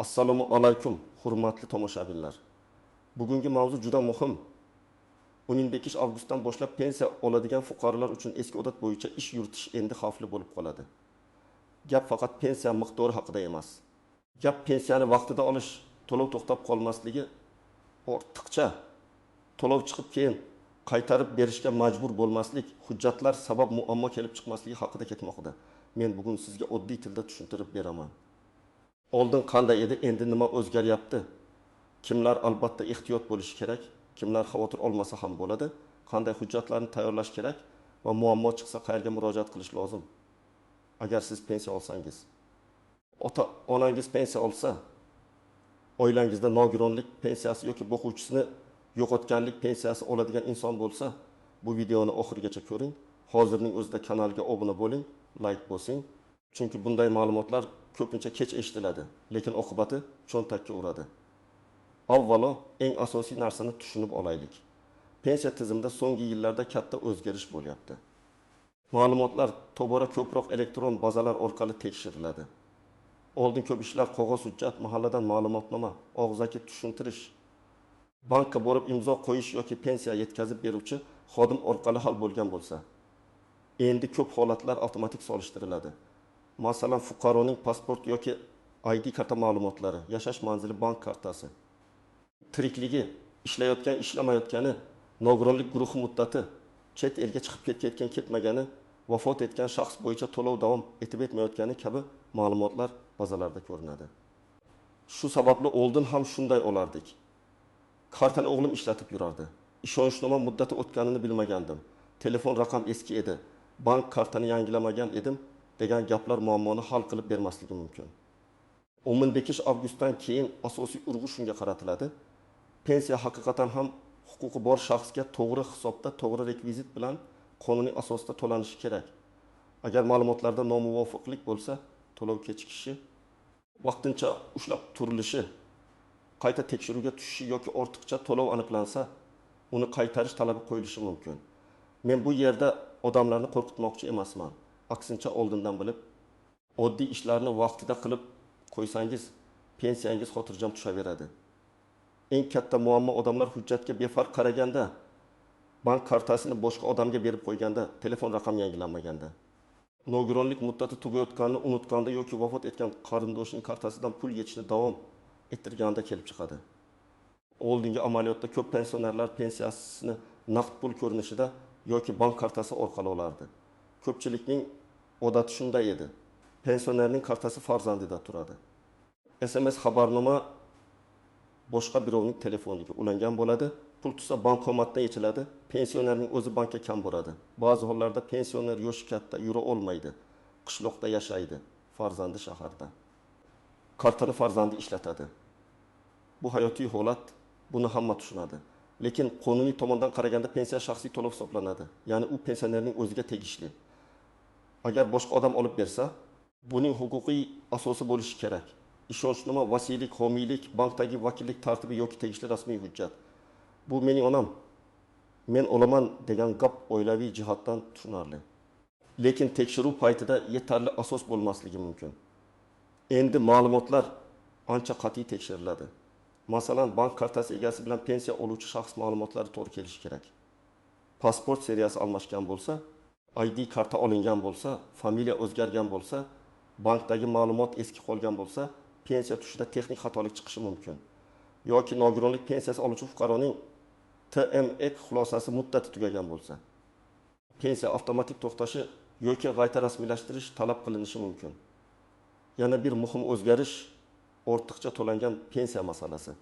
Assalomu alaykum, hurmatli tomoshabinlar. Bugungi mavzu juda muhim. 15 avgustdan boshlab pensiya oladigan fuqarolar uchun eski odat bo'yicha ish yuritish endi xavfli bo'lib qoladi. Gap faqat pensiya miqdori haqida emas. Gap pensiyani vaqtida olish, to'lov to'xtab qolmasligi, ortiqcha to'lov chiqib keyin qaytarib berishga majbur bo'lmaslik, hujjatlar sabab muammo kelib chiqmasligi haqida ketmoqda. Men bugun sizga oddiy tilda tushuntirib beraman. Oldin qanday edi, endi nima o'zgaryapti? Kimlar albatta ehtiyot bo'lishi kerak, kimlar xavotir olmasa ham bo'ladi, qanday hujjatlarni tayyorlash kerak va muammo chiqsa qayerga murojaat qilish lozim? Agar siz pensiya olsangiz, ota-onangiz pensiya olsa, oilangizda nogironlik pensiyasi yoki boquvchisini yo'qotganlik pensiyasi oladigan inson bo'lsa, bu videoni oxirigacha ko'ring. Hozirning o'zida kanalga obuna bo'ling, like bosing. Chunki bunday ma'lumotlar ko'pincha kech eshitiladi, lekin oqibati cho'ntakka uradi. Avvalo, eng asosiy narsani tushunib olaylik. Pensiya tizimida so'nggi yillarda katta o'zgarish bo'lyapti. Ma'lumotlar tobora ko'proq elektron bazalar orqali tekshiriladi. Oldin ko'p ishlar qog'oz hujjat, mahalladan ma'lumotnoma, og'zaki tushuntirish, bankka borib imzo qo'yish yoki pensiya yetkazib beruvchi xodim orqali hal bo'lgan bo'lsa, endi ko'p holatlar avtomatik solishtiriladi. Masalan, fuqaroning pasport yoki ID karta ma'lumotlari, yashash manzili, bank kartasi, tirikligi, ishlayotgan, ishlamayotgani, nogironlik guruhi muddati, chet elga chiqib ketgan, ketmagani, vafot etgan shaxs bo'yicha to'lov davom etib etmayotgani kabi ma'lumotlar bazalarda ko'rinadi. Shu sababli oldin ham shunday olardik. Kartani o'g'lim ishlatib yurardi. Ishonchnoma muddati o'tganini bilmagandim. Telefon raqam eski edi. Bank kartani yangilamagan edim degan gaplar muammoni hal qilib bermasligi mumkin. 15 avgustdan keyin asosiy urg'u shunga qaratiladi. Pensiya haqiqatan ham huquqi bor shaxsga to'g'ri hisobda, to'g'ri rekvizit bilan qonuniy asosda to'lanishi kerak. Agar ma'lumotlarda nomuvofiqlik bo'lsa, to'lov kechikishi, vaqtincha ushlab turilishi, qayta tekshiruvga tushishi yoki ortiqcha to'lov aniqlansa, uni qaytarish talabi qo'yilishi mumkin. Men bu yerda odamlarni qo'rqitmoqchi emasman. Aksincha oldindan bilib, oddiy ishlarni vaqtida qilib qo'ysangiz, pensiyangiz xotirjam tushaveradi. Eng katta muammo odamlar hujjatga befarq qaraganda, bank kartasini boshqa odamga berib qo'yganda, telefon raqami yangilanmaganda, nogironlik muddati tugayotganini unutganda yoki vafot etgan qarindoshining kartasidan pul yetishni davom ettirganda kelib chiqadi. Oldingi amaliyotda ko'p pensionerlar pensiyasini naqd pul ko'rinishida yoki bank kartasi orqali olardi. Ko'pchilikning odati shunday edi. Pensionerning kartasi farzandida turadi. SMS xabarnoma boshqa birovning telefoniga ulangan bo'ladi. Pul tutsa bankomatda yechiladi. Pensionerning o'zi bankka kam boradi. Ba'zi hollarda pensioner yoshi katta, yura olmaydi. Qishloqda yashaydi, farzandi shaharda. Kartani farzandi ishlatadi. Bu hayotiy holat, buni hamma tushunadi. Lekin qonuniy tomondan qaraganda pensiya shaxsiy to'lov hisoblanadi. Ya'ni u pensionerning o'ziga tegishli. Agar boshqa odam olib bersa, buning huquqiy asosi bo'lishi kerak. Ishonchnoma, vasiylik, homiylik, bankdagi vakillik tartibi yoki tegishli rasmiy hujjat. Bu mening onam, men olaman degan gap oilaviy jihatdan tushunarli. Lekin tekshiruv paytida yetarli asos bo'lmasligi mumkin. Endi ma'lumotlar ancha qat'iy tekshiriladi. Masalan, bank kartasi egasi bilan pensiya oluvchi shaxs ma'lumotlari to'g'ri kelishi kerak. Pasport seriyasi almashgan bo'lsa, ID karta olingan bo'lsa, familiya o'zgargan bo'lsa, bankdagi ma'lumot eski qolgan bo'lsa, pensiya tushida texnik xatolik chiqishi mumkin. Yoki nogironlik pensiyasi oluvchi fuqaroning TMX xulosasi muddati tugagan bo'lsa, pensiya avtomatik to'xtashi yoki qayta rasmiylashtirish talab qilinishi mumkin. Yana bir muhim o'zgarish ortiqcha to'langan pensiya masalasi.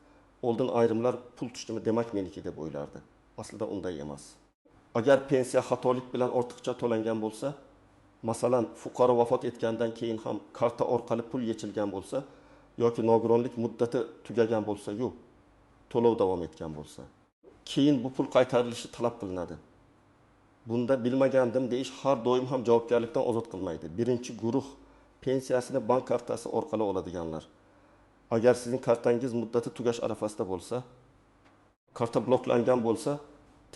Oldin ayrimlar pul tushdimi demak meniki deb o'ylardi. Aslida unday emas. Agar pensiya xatolik bilan ortiqcha to'langan bo'lsa, masalan, fuqaro vafot etgandan keyin ham karta orqali pul yechilgan bo'lsa yoki nogironlik muddati tugagan bo'lsa, yo'q, to'lov davom etgan bo'lsa, keyin bu pul qaytarilishi talab qilinadi. Bunda bilmagandim deyish har doim ham javobgarlikdan ozod qilmaydi. Birinchi guruh pensiyasini bank kartasi orqali oladiganlar. Agar sizning kartangiz muddati tugash arafasida bo'lsa, karta bloklangan bo'lsa,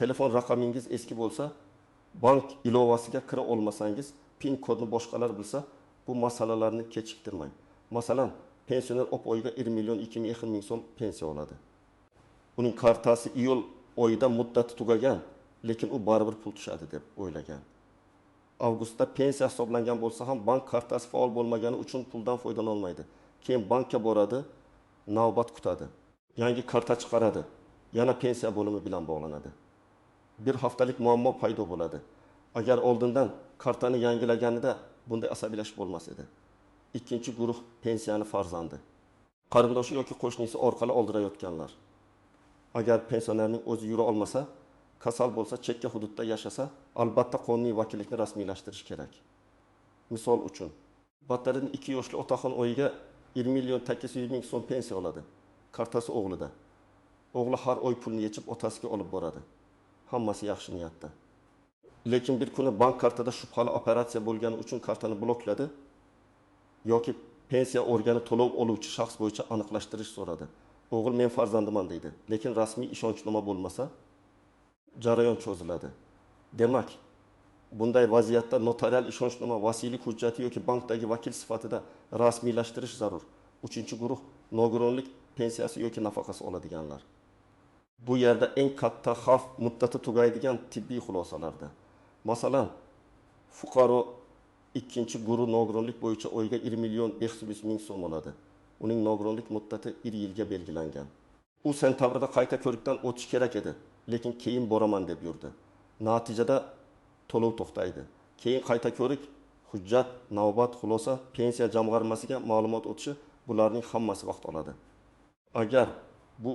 telefon raqamingiz eski bo'lsa, bank ilovasiga kira olmasangiz, PIN kodni boshqalar bilsa, bu masalalarni kechiktirmang. Masalan, pensioner oyiga 1 milyon 2 ming so'm pensiya oladi. Uning kartasi iyul oyida muddati tugagan, lekin u baribir pul tushadi deb o'ylagan. Avgustda pensiya hisoblangan bo'lsa ham bank kartasi faol bo'lmagani uchun puldan foydalana olmaydi. Keyin bankka boradi, navbat kutadi. Yangi karta chiqaradi. Yana pensiya bo'limi bilan bog'lanadi. Bir haftalik muammo paydo bo'ladi. Agar oldindan kartani yangilaganida bunday asabiylashib bo'lmas edi. Ikkinchi guruh pensiyani farzandi. Qarindoshi yoki qo'shnisi orqali oldirayotganlar. Agar pensionerning o'zi yura olmasa, kasal bo'lsa, chekka hududda yashasa, albatta qonuniy vakillikni rasmiylashtirish kerak. Misol uchun, Battarin 2 yoshli otaxon oyiga 1 milyon 800 ming so'm pensiya oladi. Kartasi o'g'lida. O'g'li har oy pulni yechib otasiga olib boradi. Hammasi yaxshi niyatda. Lekin bir kuni bank kartada shubhali operatsiya bo'lgani uchun kartani blokladi yoki pensiya organi to'lov oluvchi shaxs bo'yicha aniqlashtirish so'radi. O'g'il men farzandiman deydi, lekin rasmiy ishonchnoma bo'lmasa, jarayon cho'ziladi. Demak, bunday vaziyatda notarial ishonchnoma, vasiylik hujjati yoki bankdagi vakil sifatida rasmiylashtirish zarur. 3-guruh nogironlik pensiyasi yoki nafaqasi oladiganlar. Bu yerda eng katta xavf muddati tugaydigan tibbiy xulosalarda. Masalan, fuqaro 2-guruh nogironlik bo'yicha oyiga 1 milyon 500 ming so'm oladi. Uning nogironlik muddati 1 yilga belgilangan. U sentabrda qayta ko'rikdan o'tish kerak edi, lekin keyin boraman deb yurdi. Natijada to'lov to'xtaydi. Keyin qayta ko'rik, hujjat, navbat, xulosa, pensiya jamg'armasiga ma'lumot o'tishi, bularning hammasi vaqt oladi. Agar bu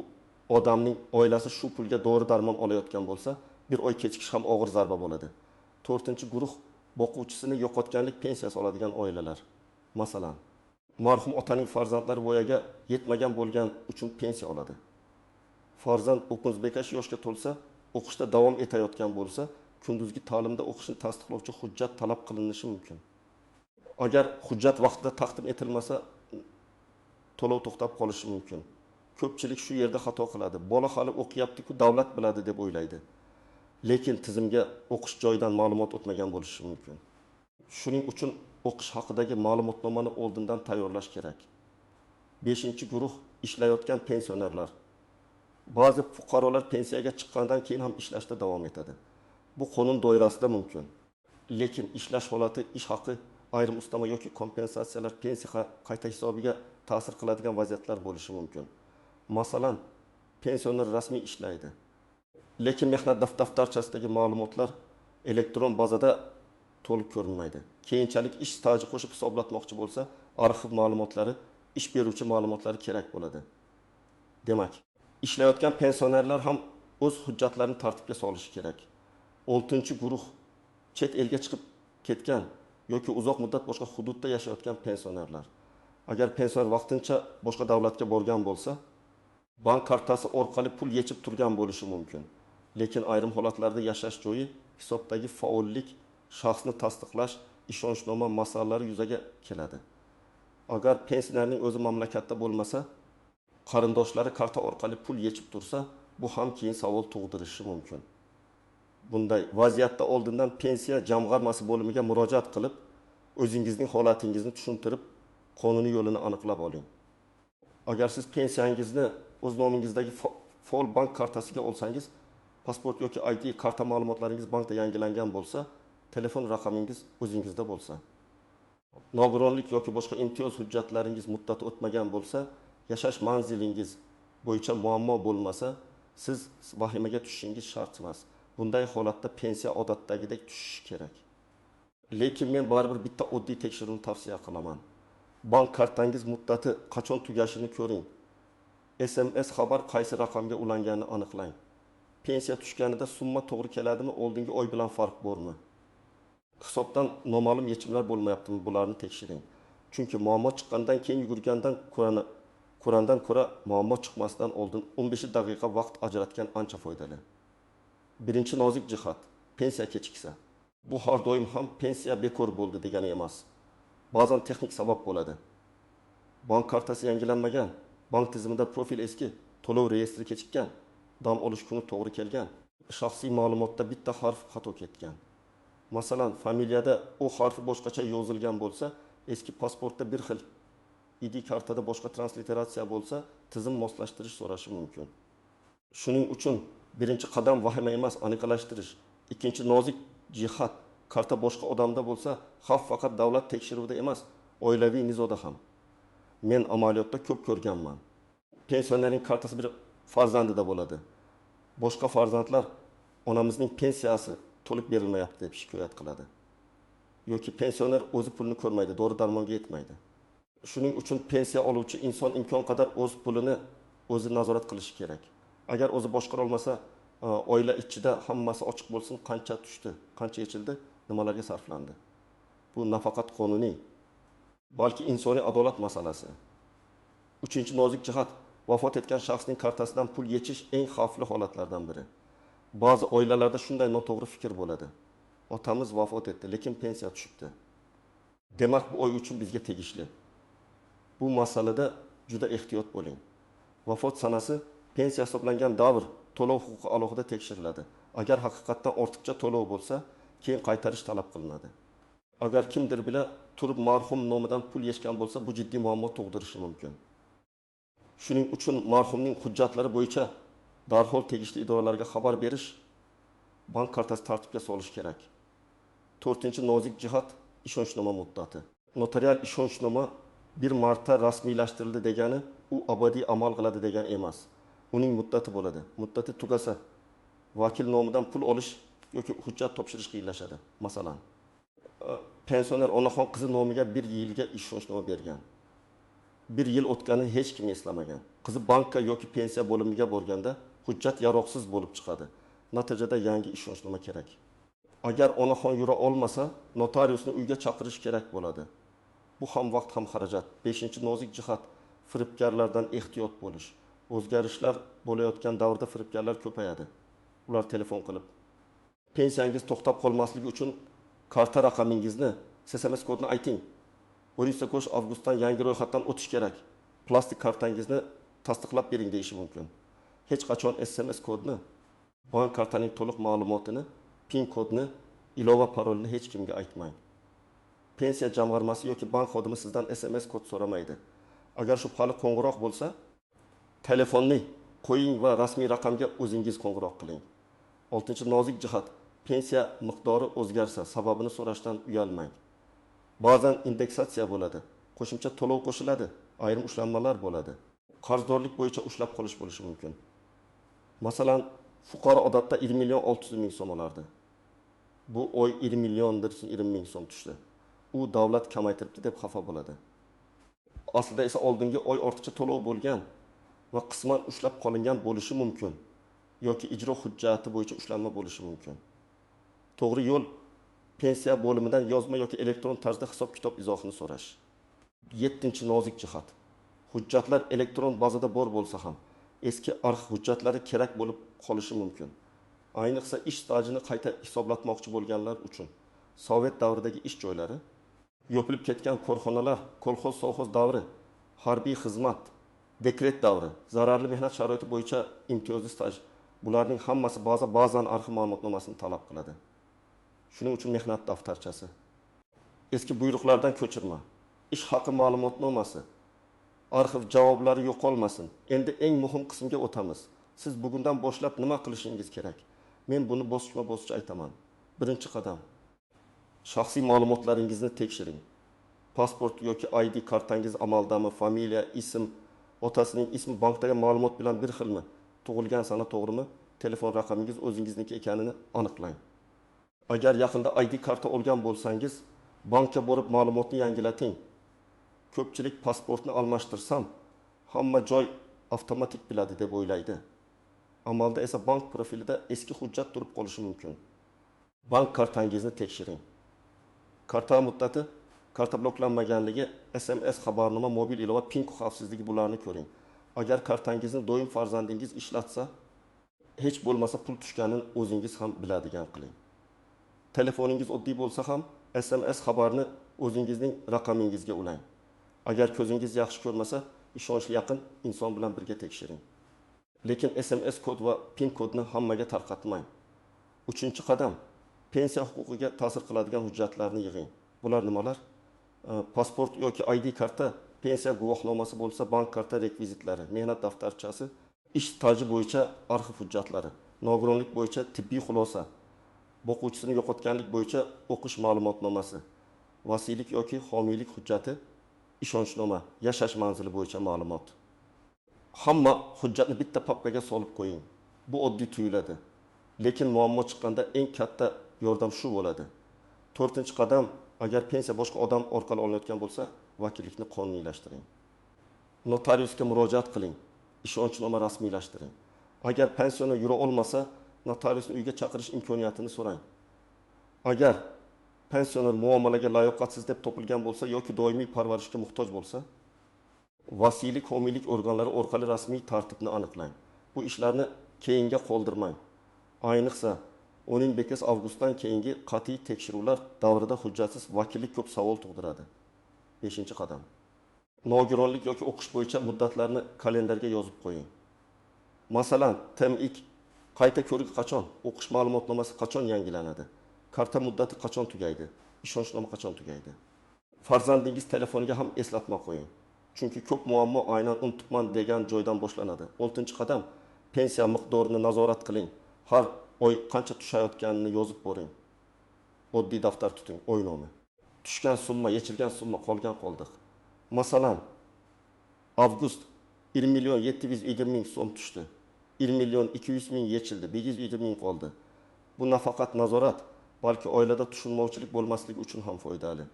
odamning oilasi shu pulga dori-darmon olayotgan bo'lsa, bir oy kechikish ham og'ir zarba bo'ladi. 4-guruh boquvchisini yo'qotganlik pensiyasi oladigan oilalar. Masalan, marhum otaning farzandlari voyaga yetmagan bo'lgan uchun pensiya oladi. Farzand 9-5 yoshga to'lsa, o'qishda davom etayotgan bo'lsa, kunduzgi ta'limda o'qishni tasdiqlovchi hujjat talab qilinishi mumkin. Agar hujjat vaqtida taqdim etilmasa, to'lov to'xtab qolishi mumkin. Ko'pchilik shu yerda xato qiladi. Bola hali o'qiyapti-ku, davlat biladi deb o'ylaydi. Lekin tizimga o'qish joyidan ma'lumot o'tmagan bo'lishi mumkin. Shuning uchun o'qish haqidagi ma'lumotnomani oldindan tayyorlash kerak. 5-guruh ishlayotgan pensionerlar. Ba'zi fuqarolar pensiyaga chiqqandan keyin ham ishlashda davom etadi. Bu qonun doirasida mumkin. Lekin ishlash holati, ish haqi, ayrim ustama yoki kompensatsiyalar pensiya qayta hisobiga ta'sir qiladigan vaziyatlar bo'lishi mumkin. Masalan, pensioner rasmiy ishlaydi. Lekin mehnat daftarchasidagi ma'lumotlar elektron bazada to'liq ko'rinmaydi. Keyinchalik ish staji qo'shib hisoblatmoqchi bo'lsa, arxiv ma'lumotlari, ish beruvchi ma'lumotlari kerak bo'ladi. Demak, ishlayotgan pensionerlar ham o'z hujjatlarini tartibga solishi kerak. 6-guruh chet elga chiqib ketgan yoki uzoq muddat boshqa hududda yashayotgan pensionerlar. Agar pensioner vaqtincha boshqa davlatga borgan bo'lsa, bank kartasi orqali pul yechib turgan bo'lishi mumkin. Lekin ayrim holatlarda yashash joyi, hisobdagi faollik, shaxsni tasdiqlash, ishonchnoma masalalari yuzaga keladi. Agar pensionerning o'zi mamlakatda bo'lmasa, qarindoshlari karta orqali pul yechib tursa, bu ham keyin savol tug'dirishi mumkin. Bunday vaziyatda oldindan pensiya jamg'armasi bo'limiga murojaat qilib, o'zingizning holatingizni tushuntirib, qonuniy yo'lini aniqlab oling. Agar siz pensiyangizni o'z nomingizdagi faol bank kartasiga olsangiz, pasport yoki ID karta ma'lumotlaringiz bankda yangilangan bo'lsa, telefon raqamingiz o'zingizda bo'lsa, nogironlik yoki boshqa imtiyoz hujjatlaringiz muddati o'tmagan bo'lsa, yashash manzilingiz bo'yicha muammo bo'lmasa, siz vahimaga tushishingiz shart emas. Bunday holatda pensiya odatdagidek tushishi kerak. Lekin men baribir bitta oddiy tekshiruvni tavsiya qilaman. Bank kartangiz muddati qachon tugashini ko'ring. SMS xabar qaysi raqamga ulanganini aniqlang. Pensiya tushganida summa to'g'ri keladimi, oldingi oy bilan farq bormi? Hisobdan noma'lum yechimlar bo'lmayaptimi, bularni tekshiring. Chunki muammo chiqqandan keyin yugurgandan ko'ra muammo chiqmasdan oldin 15 daqiqa vaqt ajratgan ancha foydali. Birinchi nozik jihat, pensiya kechiksa. Bu har doim ham pensiya bekor bo'ldi degani emas. Ba'zan texnik sabab bo'ladi. Bank kartasi yangilanmagan, bank tizimida profil eski, to'lov reyestri kechikkan, dam olish kuni to'g'ri kelgan, shaxsiy ma'lumotda bitta harf xato ketgan. Masalan, familiyada u harfi boshqacha yozilgan bo'lsa, eski pasportda bir xil ID kartada boshqa transliteratsiya bo'lsa, tizim moslashtirish so'rashi mumkin. Shuning uchun birinchi qadam vahima emas, aniqlashtirish. Ikkinchi nozik jihat, karta boshqa odamda bo'lsa, xavf faqat davlat tekshiruvida emas, oilaviy nizoda ham. Men amaliyotda ko'p ko'rganman. Pensionerning kartasi bir farzandida bo'ladi. Boshqa farzandlar onamizning pensiyasi to'liq berilmayapti deb shikoyat qiladi. Yoki pensioner o'zi pulni ko'rmaydi, dori-darmonga yetmaydi. Shuning uchun pensiya oluvchi inson imkon qadar o'z pulini o'zi nazorat qilishi kerak. Agar o'zi boshqara olmasa, oila ichida hammasi ochiq bo'lsin, qancha tushdi, qancha yechildi, nimalarga sarflandi. Bu nafaqat qonuniy, balki insoniy adolat masalasi. Uchinchi nozik jihat, vafot etgan shaxsning kartasidan pul yechish eng xavfli holatlardan biri. Ba'zi oilalarda shunday noto'g'ri fikr bo'ladi. Otamiz vafot etdi, lekin pensiya tushibdi. Demak, bu oy uchun bizga tegishli. Bu masalada juda ehtiyot bo'ling. Vafot sanasi pensiya hisoblangan davr to'lov huquqi alohida tekshiriladi. Agar haqiqatdan ortiqcha to'lov bo'lsa, keyin qaytarish talab qilinadi. Agar kimdir bila turib marhum nomidan pul yechgan bo'lsa, bu jiddiy muammo tug'dirishi mumkin. Shuning uchun marhumning hujjatlari bo'yicha darhol tegishli idoralarga xabar berish, bank kartasi tartibga solish kerak. 4-chi nozik jihat ishonchnoma muddati. Notarial ishonchnoma bir marta rasmiylashtirildi degani u abadiy amal qiladi degan emas. Uning muddati bo'ladi. Muddati tugasa vakil nomidan pul olish yoki hujjat topshirish qiyinlashadi. Masalan, pensioner onaxon qizi nomiga 1 yilga ishonchnoma bergan. 1 yil o'tganini hech kim eslamagan. Qizi bankka yoki pensiya bo'limiga borganda hujjat yaroqsiz bo'lib chiqadi. Natijada yangi ishonchnoma kerak. Agar onaxon yura olmasa, notariusni uyga chaqirish kerak bo'ladi. Bu ham vaqt ham xarajat. 5-chi nozik jihat, firibgarlardan ehtiyot bo'lish. O'zgarishlar bo'layotgan davrda firibgarlar ko'payadi. Ular telefon qilib, pensiyangiz to'xtab qolmasligi uchun karta raqamingizni, SMS kodini ayting. O'rinsa qo'sh avgustdan yangi ro'yxatdan o'tish kerak. Plastik kartangizni tasdiqlab bering deyishi mumkin. Hech qachon SMS kodni, bank kartaning to'liq ma'lumotini, PIN kodni, ilova parolini hech kimga aytmang. Pensiya jamg'armasi yoki bank xodimi sizdan SMS kod so'ramaydi. Agar shubhali qo'ng'iroq bo'lsa, telefonni qo'ying va rasmiy raqamga o'zingiz qo'ng'iroq qiling. 6-chi nozik jihat, pensiya miqdori o'zgarsa, sababini so'rashdan uyalmang. Ba'zan indeksatsiya bo'ladi, qo'shimcha to'lov qo'shiladi, ayrim ushlanmalar bo'ladi. Qarzdorlik bo'yicha ushlab qolish bo'lishi mumkin. Masalan, fuqaro odatda 20 million 600 ming so'm olardi. Bu oy 20 million 20 ming so'm tushdi. U davlat kamaytiribdi deb xafa bo'ladi. Aslida esa oldingi oy ortiqcha to'lov bo'lgan va qisman ushlab qolingan bo'lishi mumkin yoki ijro hujjati bo'yicha ushlanma bo'lishi mumkin. To'g'ri yo'l pensiya bo'limidan yozma yoki elektron tarzda hisob-kitob izohini so'rash. 7-chi nozik jihat. Hujjatlar elektron bazada bor bo'lsa ham, eski arxiv hujjatlari kerak bo'lib qolishi mumkin. Ayniqsa ish stajini qayta hisoblatmoqchi bo'lganlar uchun. Sovet davridagi ish joylari, yopilib ketgan korxonalar, kolxoz sovxoz davri, harbiy xizmat, dekret davri, zararli mehnat sharoiti bo'yicha imtiyozli staj, bularning hammasi ba'zan arxiv ma'lumotnomasini talab qiladi. Shuning uchun mehnat daftarchasi, eski buyruqlardan ko'chirma, ish haqi ma'lumotnomasi, arxiv javoblari yo'qolmasin. Endi eng muhim qismga o'tamiz. Siz bugundan boshlab nima qilishingiz kerak? Men buni bosqichma-bosqich aytaman. Birinchi qadam, shaxsiy ma'lumotlaringizni tekshiring. Pasport yoki ID kartangiz amaldami, familiya, ism, otasining ismi bankdagi ma'lumot bilan bir xilmi? Tug'ilgan sana to'g'rimi? Telefon raqamingiz o'zingizniki ekanini aniqlang. Agar yaqinda ID karta olgan bo'lsangiz, bankka borib ma'lumotni yangilating. Ko'pchilik pasportni almashtirsam, hamma joy avtomatik biladi deb o'ylaydi. Amalda esa bank profilida eski hujjat turib qolishi mumkin. Bank kartangizni tekshiring. Karta muddati, karta bloklanmaganligi, SMS xabarnoma, mobil ilova, PIN xavfsizligi bularni ko'ring. Agar kartangizni doim farzandingiz ishlatsa, hech bo'lmasa pul tushganini o'zingiz ham biladigan qiling. Telefoningiz oddiy bo'lsa ham, SMS xabarni o'zingizning raqamingizga ulang. Agar ko'zingiz yaxshi ko'rmasa, ishonchli yaqin inson bilan birga tekshiring. Lekin SMS kod va PIN kodni hammaga tarqatmang. 3-chi qadam, pensiya huquqiga ta'sir qiladigan hujjatlarni yig'ing. Bular nimalar? Pasport yoki ID karta pensiya guvohnomasi bo'lsa, bank karta rekvizitlari, mehnat daftarchasi, ish staji bo'yicha arxiv hujjatlari, nogironlik bo'yicha tibbiy xulosa, o'quvchisini yo'qotganlik bo'yicha o'qish ma'lumotnomasi, vasiylik yoki homiylik hujjati, ishonchnoma, yashash manzili bo'yicha ma'lumot. Hamma hujjatni bitta papkaga solib qo'ying. Bu oddiy tuyuladi. Lekin muammo chiqqanda eng katta yordam shu bo'ladi. 4-qadam, agar pensiya boshqa odam orqali olinayotgan bo'lsa, vakillikni qonuniylashtiring. Notariusga murojaat qiling. Ishonchnoma rasmiylashtiring. Agar pensioner yura olmasa, notariusni uyga chaqirish imkoniyatini so'rang. Agar pensioner muomalaga layoqatsiz deb topilgan bo'lsa yoki doimiy parvarishga muhtoj bo'lsa, vasiylik, homiylik organlari orqali rasmiy tartibni aniqlang. Bu ishlarni keyinga qoldirmang. Ayniqsa 10-8 avgustdan keyingi qat'iy tekshiruvlar davrida hujjatsiz vakillik ko'p savol tug'diradi. 5-qadam. Nogironlik yoki o'qish bo'yicha muddatlarni kalendarga yozib qo'ying. Masalan, TMIK qayta ko'rik qachon, o'qish ma'lumotnomasi qachon yangilanadi, karta muddati qachon tugaydi, ishonchnoma qachon tugaydi. Farzandingiz telefoniga ham eslatma qo'ying. Chunki ko'p muammo aynan unutibman degan joydan boshlanadi. 6-qadam, pensiya miqdorini nazorat qiling. Har oy qancha tushayotganini yozib boring. Oddiy daftar tuting, o'ynomi. Tushgan summa, yechilgan summa, qolgan qoldiq. Masalan, avgust 20.720.000 so'm tushdi. 20.200.000 yechildi, 520.000 qoldi. Bu nafaqat nazorat, balki oilada tushunmovchilik bo'lmasligi uchun ham foydali.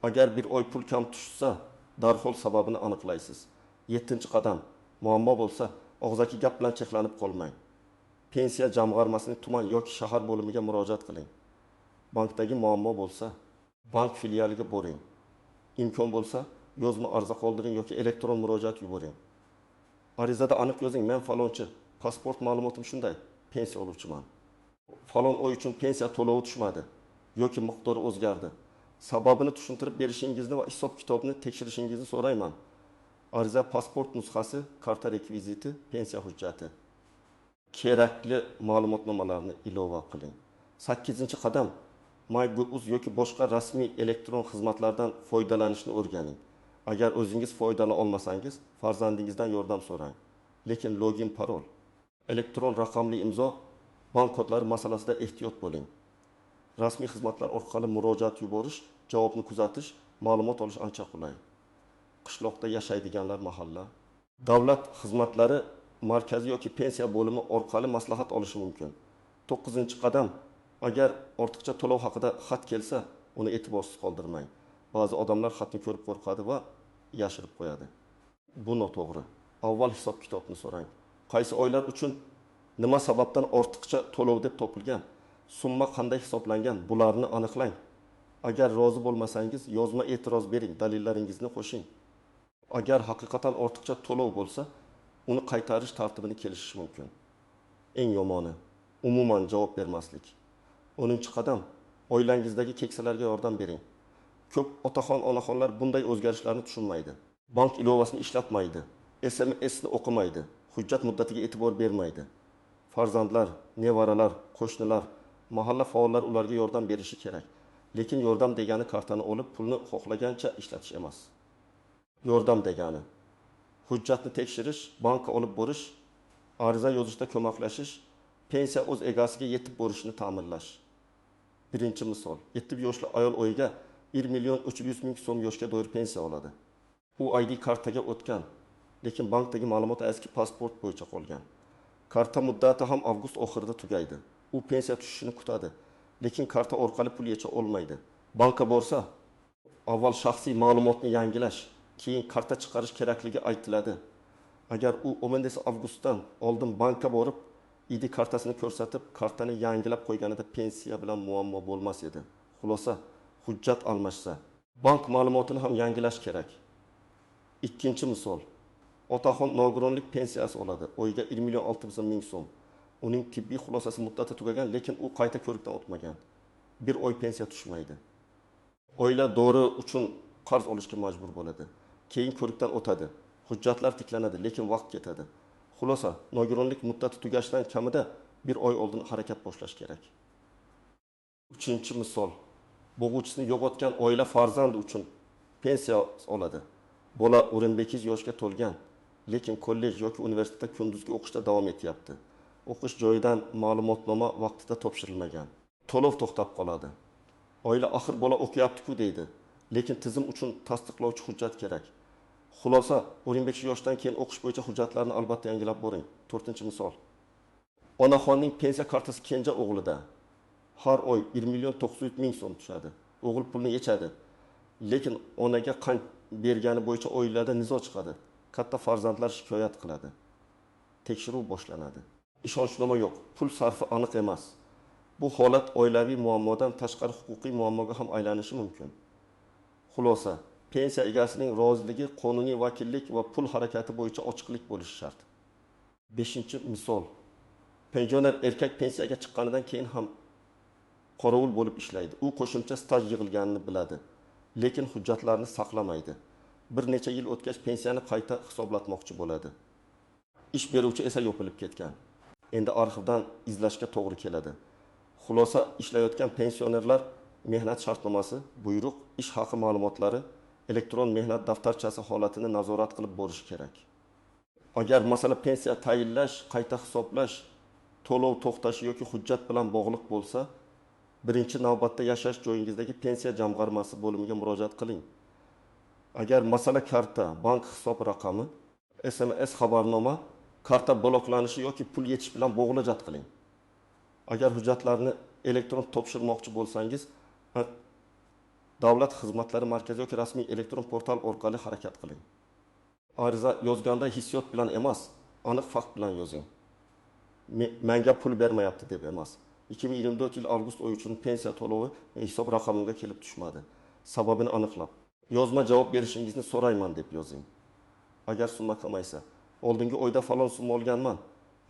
Agar bir oy pul kam tushsa, darhol sababini aniqlaysiz. 7-qadam, muammo bo'lsa, og'zaki gap bilan cheklanib qolmang. Pensiya jamg'armasining tuman yoki shahar bo'limiga murojaat qiling. Bankdagi muammo bo'lsa, bank filialiga boring. Imkon bo'lsa, yozma ariza qoldiring yoki elektron murojaat yuboring. Arizada aniq yozing, men falonchi, pasport ma'lumotim shunday, pensiya oluvchiman. Falon oy uchun pensiya to'lovi tushmadi yoki miqdori o'zgardi. Sababini tushuntirib berishingizni va hisob-kitobni tekshirishingizni so'rayman. Ariza, pasport nusxasi, karta rekviziti, pensiya hujjati. Kerakli ma'lumotnomalarni ilova qiling. 8-qadam, MyGov.uz yoki boshqa rasmiy elektron xizmatlardan foydalanishni o'rganing. Agar o'zingiz foydalana olmasangiz, farzandingizdan yordam so'rang. Lekin login, parol, elektron raqamli imzo, bank kodlari masalasida ehtiyot bo'ling. Rasmiy xizmatlar orqali murojaat yuborish, javobni kuzatish, ma'lumot olish ancha qulay. Qishloqda yashaydiganlar mahalla, davlat xizmatlari markaziy yoki pensiya bo'limi orqali maslahat olishi mumkin. 9-qadam, agar ortiqcha to'lov haqida xat kelsa, uni e'tiborsiz qoldirmang. Ba'zi odamlar xatni ko'rib qo'rqadi va yashirib qo'yadi. Bu noto'g'ri. Avval hisob-kitobni so'rang. Qaysi oylar uchun nima sababdan ortiqcha to'lov deb topilgan, summa qanday hisoblangan, bularni aniqlang. Agar rozi bo'lmasangiz, yozma e'tiroz bering, dalillaringizni qo'shing. Agar haqiqatan ortiqcha to'lov bo'lsa, uni qaytarish tartibini kelishish mumkin. Eng yomoni, umuman javob bermaslik. 10-qadam, oilangizdagi keksalarga yordam bering. Ko'p otaxon, onaxonlar bunday o'zgarishlarni tushunmaydi. Bank ilovasini ishlatmaydi, SMSni o'qimaydi, hujjat muddatiga e'tibor bermaydi. Farzandlar, nevaralar, qo'shnilar, mahalla faollari ularga yordam berishi kerak. Lekin yordam degani kartani olib, pulni xohlagancha ishlatish emas. Yordam degani hujjatni tekshirish, bankka olib borish, ariza yozishda ko'maklashish, pensiya o'z egasiga yetib borishini ta'minlash. Birinchi misol, 7 yoshli ayol oyiga 1.300.000 so'm yoshga doir pensiya oladi. U ID kartaga o'tgan, lekin bankdagi ma'lumot eski pasport bo'yicha qolgan. Karta muddati ham avgust oxirida tugaydi. U pensiya tushishini kutadi, lekin karta orqali pul yecha olmaydi. Bankka borsa, avval shaxsiy ma'lumotni yangilash, keyin karta chiqarish kerakligi aytiladi. Agar u 15 avgustdan oldin bankka borib, ID kartasini ko'rsatib, kartani yangilab qo'yganida pensiya bilan muammo bo'lmas edi. Xulosa, hujjat almashsa, bank ma'lumotini ham yangilash kerak. Ikkinchi misol, otaxon nogironlik pensiyasi oladi. Oyiga 1.600.000 so'm. Uning tibbiy xulosasi muddati tugagan, lekin u qayta ko'rikdan o'tmagan. Bir oy pensiya tushmaydi. Oila dori uchun qarz olishga majbur bo'ladi. Keyin ko'rikdan o'tadi. Hujjatlar tiklanadi, lekin vaqt ketadi. Xulosa, nogironlik muddati tugashidan kamida bir oy oldin harakat boshlash kerak. Uchinchi misol, bo'g'uvchisini yo'qotgan oila farzandi uchun pensiya oladi. Bola 18 yoshga to'lgan, lekin kollej yoki universitetda kunduzgi o'qishda davom etyapti. O'qish joyidan ma'lumotnoma vaqtida topshirilmagan. To'lov to'xtab qoladi. Oila axir bola o'qiyapti-ku deydi, lekin tizim uchun tasdiqlovchi hujjat kerak. Xulosa, 15 yoshdan keyin o'qish bo'yicha hujjatlarni albatta yangilab boring. 4-misol. Onaxonning pensiya kartasi kenja o'g'lida. Har oy 1.900.000 so'm tushadi. O'g'il pulni yechadi. Lekin onaga qand bergani bo'yicha oilada nizo chiqadi. Katta farzandlar shikoyat qiladi. Tekshiruv boshlanadi. Ishonchnoma yo'q, pul sarfi aniq emas. Bu holat oilaviy muammodan tashqari huquqiy muammoga ham aylanishi mumkin. Xulosa, pensiya egasining roziligi qonuniy vakillik va pul harakati bo'yicha ochiqlik bo'lishi shart. 5-misol. Pensioner erkak pensiyaga chiqqanidan keyin ham qorovul bo'lib ishlaydi. U qo'shimcha staj yig'ilganini biladi, lekin hujjatlarni saqlamaydi. Bir necha yil o'tgach pensiyani qayta hisoblatmoqchi bo'ladi. Ish beruvchi esa yo'qolib ketgan. Endi arxivdan izlashga to'g'ri keladi. Xulosa, ishlayotgan pensionerlar mehnat shartnomasi, buyruq, ish haqi ma'lumotlari, elektron mehnat daftarchasi holatini nazorat qilib borish kerak. Agar masala pensiya tayinlash, qayta hisoblash, to'lov to'xtashi yoki hujjat bilan bog'liq bo'lsa, birinchi navbatda yashash joyingizdagi pensiya jamg'armasi bo'limiga murojaat qiling. Agar masala karta, bank hisob raqami, SMS xabarnoma, karta bloklanishi yoki pul yetish bilan bog'lajat qiling. Agar hujjatlarni elektron topshirmoqchi bo'lsangiz, Davlat xizmatlari markazi yoki rasmiy elektron portal orqali harakat qiling. Ariza yozganda hissiyot bilan emas, aniq fakt bilan yozing. Menga pul bermayapti deb emas. 2024 yil avgust oyi uchun pensiya to'lovi hisob raqamimga kelib tushmadi. Sababini aniqlab, yozma javob berishingizni so'rayman deb yozing. Agar summa kamaysa, oldingi oyda falon summa olganman,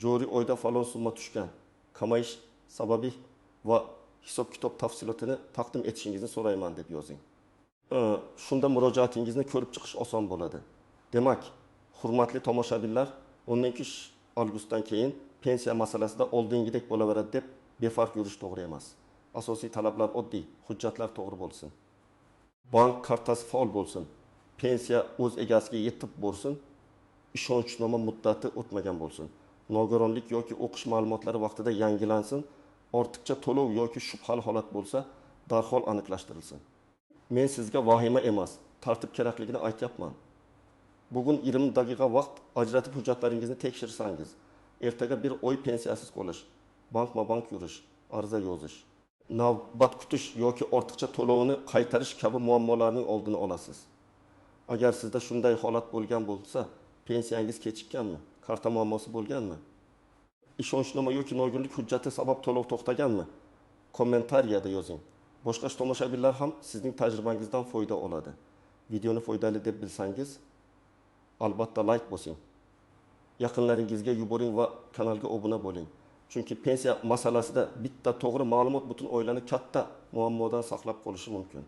joriy oyda falon summa tushgan. Kamayish sababi va hisob-kitob tafsilotini taqdim etishingizni so'rayman deb yozing. Shunda murojaatingizni ko'rib chiqish oson bo'ladi. Demak, hurmatli tomoshabinlar, 12 avgustdan keyin pensiya masalasida oldingidek bo'laveradi deb befarq yurish to'g'ri emas. Asosiy talablar oddiy, hujjatlar to'g'ri bo'lsin. Bank kartasi faol bo'lsin. Pensiya o'z egasiga yetib bo'lsin. Ishonchnoma muddati o'tmagan bo'lsin. Nogironlik yoki o'qish ma'lumotlari vaqtida yangilansin. Ortiqcha to'lov yoki shubhali holat bo'lsa, darhol aniqlashtirilsin. Men sizga vahima emas, tartib kerakligini aytyapman. Bugun 20 daqiqa vaqt ajratib hujjatlaringizni tekshirsangiz, ertaga bir oy pensiyasiz qolish, bankma-bank yurish, ariza yozish, navbat kutish yoki ortiqcha to'lovni qaytarish kabi muammolarning oldini olasiz. Agar sizda shunday holat bo'lgan bo'lsa, pensiyangiz kechikkanmi? Karta muammosi bo'lganmi? Ishonchnoma yoki nogironlik hujjati sabab to'lov to'xtaganmi? Kommentariyada yozing. Boshqa tomoshabinlar ham sizning tajribangizdan foyda oladi. Videoni foydali deb bilsangiz, albatta like bosing. Yaqinlaringizga yuboring va kanalga obuna bo'ling. Chunki pensiya masalasida bitta to'g'ri ma'lumot butun oilani katta muammodan saqlab qolishi mumkin.